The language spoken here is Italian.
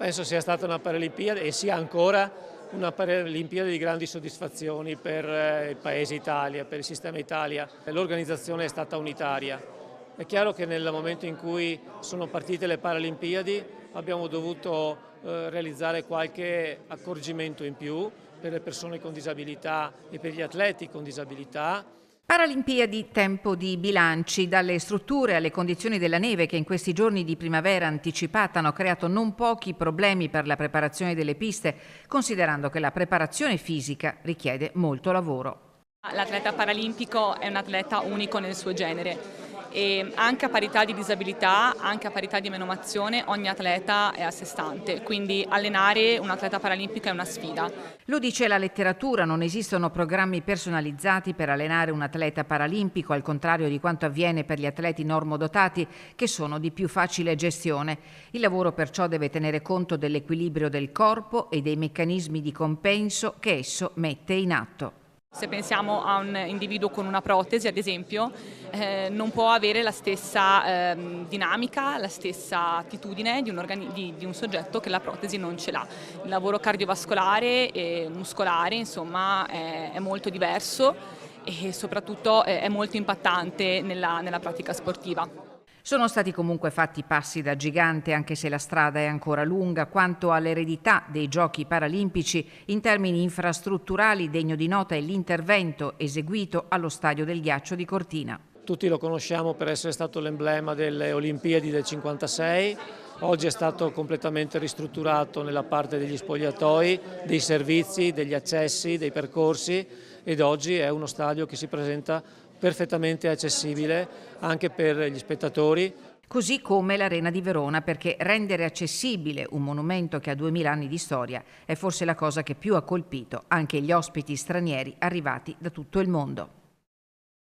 Penso sia stata una Paralimpiade e sia ancora una Paralimpiade di grandi soddisfazioni per il Paese Italia, per il sistema Italia. L'organizzazione è stata unitaria. È chiaro che nel momento in cui sono partite le Paralimpiadi abbiamo dovuto realizzare qualche accorgimento in più per le persone con disabilità e per gli atleti con disabilità. Paralimpiadi, tempo di bilanci. Dalle strutture alle condizioni della neve che in questi giorni di primavera anticipata hanno creato non pochi problemi per la preparazione delle piste, considerando che la preparazione fisica richiede molto lavoro. L'atleta paralimpico è un atleta unico nel suo genere e anche a parità di disabilità, anche a parità di menomazione, ogni atleta è a sé stante, quindi allenare un atleta paralimpico è una sfida. Lo dice la letteratura, non esistono programmi personalizzati per allenare un atleta paralimpico, al contrario di quanto avviene per gli atleti normodotati che sono di più facile gestione. Il lavoro perciò deve tenere conto dell'equilibrio del corpo e dei meccanismi di compenso che esso mette in atto. Se pensiamo a un individuo con una protesi, ad esempio, non può avere la stessa dinamica, la stessa attitudine di un soggetto che la protesi non ce l'ha. Il lavoro cardiovascolare e muscolare, insomma, è molto diverso e soprattutto è molto impattante nella pratica sportiva. Sono stati comunque fatti passi da gigante, anche se la strada è ancora lunga. Quanto all'eredità dei Giochi Paralimpici, in termini infrastrutturali degno di nota è l'intervento eseguito allo Stadio del Ghiaccio di Cortina. Tutti lo conosciamo per essere stato l'emblema delle Olimpiadi del 56, oggi è stato completamente ristrutturato nella parte degli spogliatoi, dei servizi, degli accessi, dei percorsi ed oggi è uno stadio che si presenta perfettamente accessibile anche per gli spettatori. Così come l'Arena di Verona, perché rendere accessibile un monumento che ha 2000 anni di storia è forse la cosa che più ha colpito anche gli ospiti stranieri arrivati da tutto il mondo.